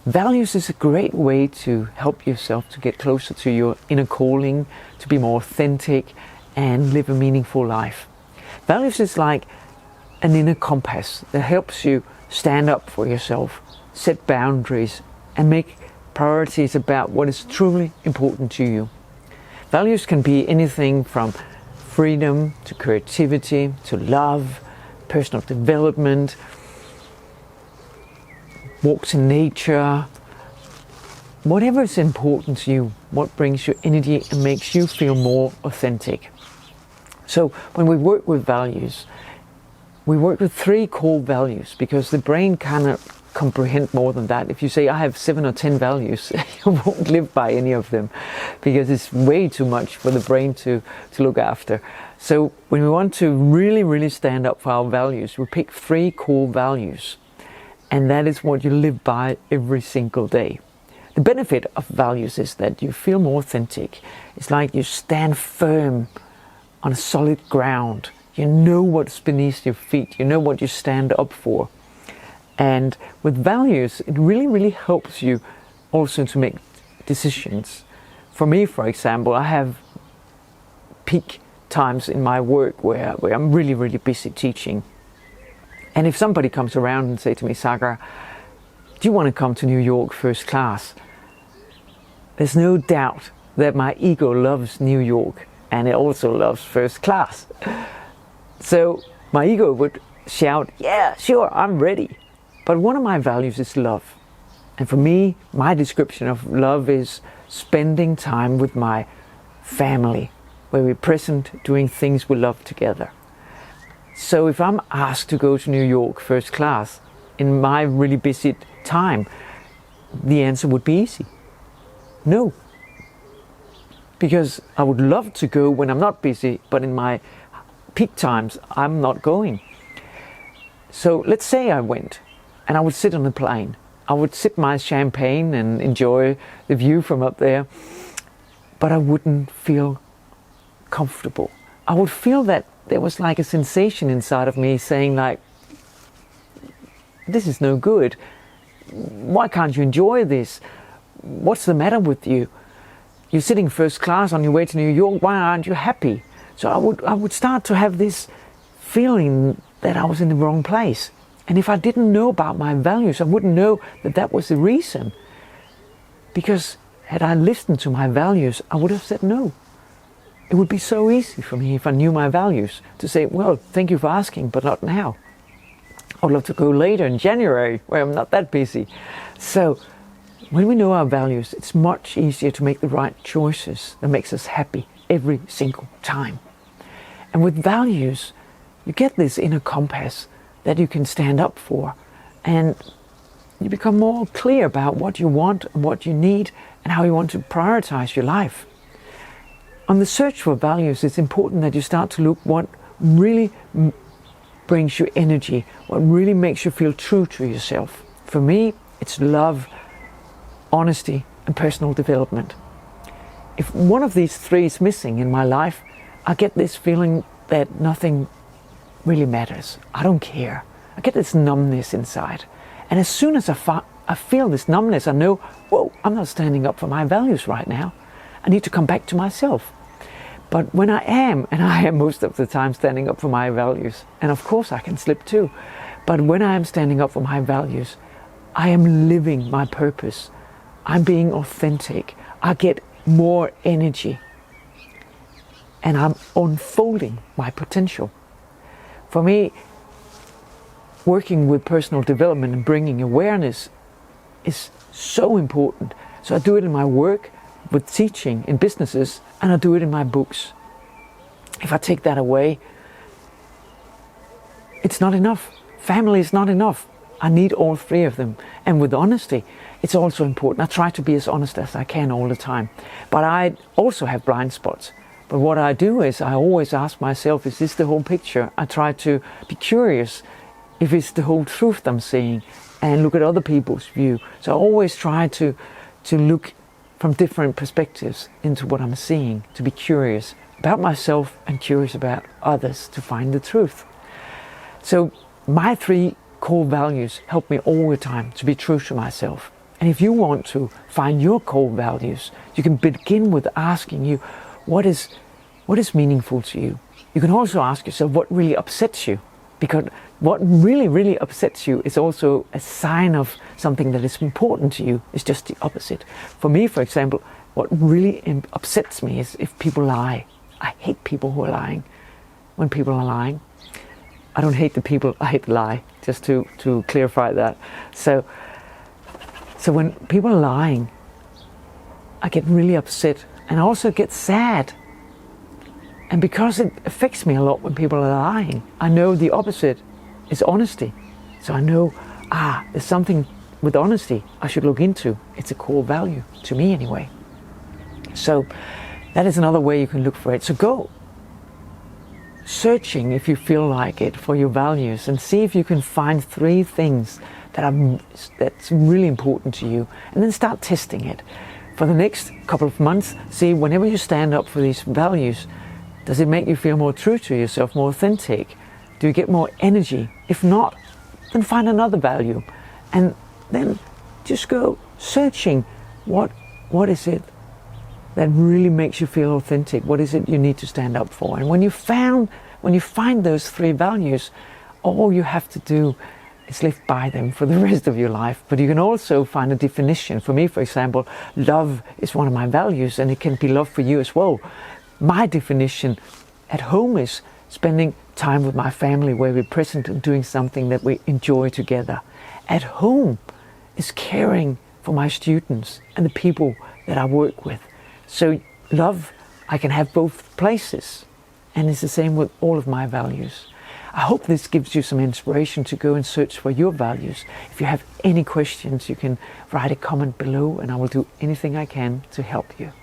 Values is a great way to help yourself to get closer to your inner calling, to be more authentic and live a meaningful life. Values is like an inner compass that helps you stand up for yourself, set boundaries and make priorities about what is truly important to you. Values can be anything from freedom to creativity to love, personal development, walks in nature, whatever is important to you, what brings you energy and makes you feel more authentic. So when we work with values, we work with 3 core values because the brain cannot comprehend more than that. If you say I have 7 or 10 values, you won't live by any of them because it's way too much for the brain to look after. So when we want to really stand up for our values, we pick 3 core values, and that is what you live by every single day. The benefit of values is that you feel more authentic. It's like you stand firm on a solid ground. You know what's beneath your feet. You know what you stand up for. And with values, it really helps you also to make decisions. For me, for example, I have peak times in my work where I'm really busy teaching. And if somebody comes around and say to me, Sagar, do you want to come to New York first class? There's no doubt that my ego loves New York and it also loves first class. So my ego would shout, yeah, sure, I'm ready. But one of my values is love. And for me, my description of love is spending time with my family, where we're present doing things we love together. So if I'm asked to go to New York first class in my really busy time, the answer would be easy. No. Because I would love to go when I'm not busy, but in my peak times, I'm not going. So let's say I went and I would sit on the plane. I would sip my champagne and enjoy the view from up there, but I wouldn't feel comfortable. I would feel that there was like a sensation inside of me saying like, this is no good. Why can't you enjoy this? What's the matter with you? You're sitting first class on your way to New York. Why aren't you happy? So I would start to have this feeling that I was in the wrong place. And if I didn't know about my values, I wouldn't know that that was the reason. Because had I listened to my values, I would have said no. It would be so easy for me if I knew my values to say, well, thank you for asking, but not now. I'd love to go later in January where I'm not that busy. So when we know our values, it's much easier to make the right choices that makes us happy every single time. And with values, you get this inner compass that you can stand up for, and you become more clear about what you want and what you need and how you want to prioritize your life. On the search for values, it's important that you start to look what really brings you energy, what really makes you feel true to yourself. For me, it's love, honesty, and personal development. If one of these 3 is missing in my life, I get this feeling that nothing really matters. I don't care. I get this numbness inside. And as soon as I feel this numbness, I know, whoa, I'm not standing up for my values right now. I need to come back to myself. But when I am, and I am most of the time standing up for my values, and of course I can slip too, but when I am standing up for my values, I am living my purpose. I'm being authentic. I get more energy. And I'm unfolding my potential. For me, working with personal development and bringing awareness is so important. So I do it in my work, with teaching in businesses, and I do it in my books. If I take that away, it's not enough. Family is not enough. I need all 3 of them. And with honesty, it's also important. I try to be as honest as I can all the time. But I also have blind spots. But what I do is I always ask myself, is this the whole picture? I try to be curious if it's the whole truth I'm seeing and look at other people's view. So I always try to look from different perspectives into what I'm seeing, to be curious about myself and curious about others to find the truth. So my 3 core values help me all the time to be true to myself. And if you want to find your core values, you can begin with asking you, what is meaningful to you? You can also ask yourself what really upsets you, because what really upsets you is also a sign of something that is important to you. It's just the opposite. For me, for example, what really upsets me is if people lie. I hate people who are lying. When people are lying, I don't hate the people, I hate the lie, just to clarify that. So when people are lying, I get really upset, and I also get sad. And because it affects me a lot when people are lying, I know the opposite is honesty. So I know, there's something with honesty I should look into. It's a core value, to me anyway. So that is another way you can look for it. So go searching, if you feel like it, for your values, and see if you can find 3 things that's really important to you, and then start testing it. For the next couple of months, see, whenever you stand up for these values, does it make you feel more true to yourself, more authentic? Do you get more energy? If not, then find another value, and then just go searching what is it that really makes you feel authentic. What is it you need to stand up for? And when you find those 3 values, all you have to do is live by them for the rest of your life. But you can also find a definition. For me, for example, love is one of my values, and it can be love for you as well. My definition at home is spending time with my family where we're present and doing something that we enjoy together. At home is caring for my students and the people that I work with. So love, I can have both places, and it's the same with all of my values. I hope this gives you some inspiration to go and search for your values. If you have any questions, you can write a comment below, and I will do anything I can to help you.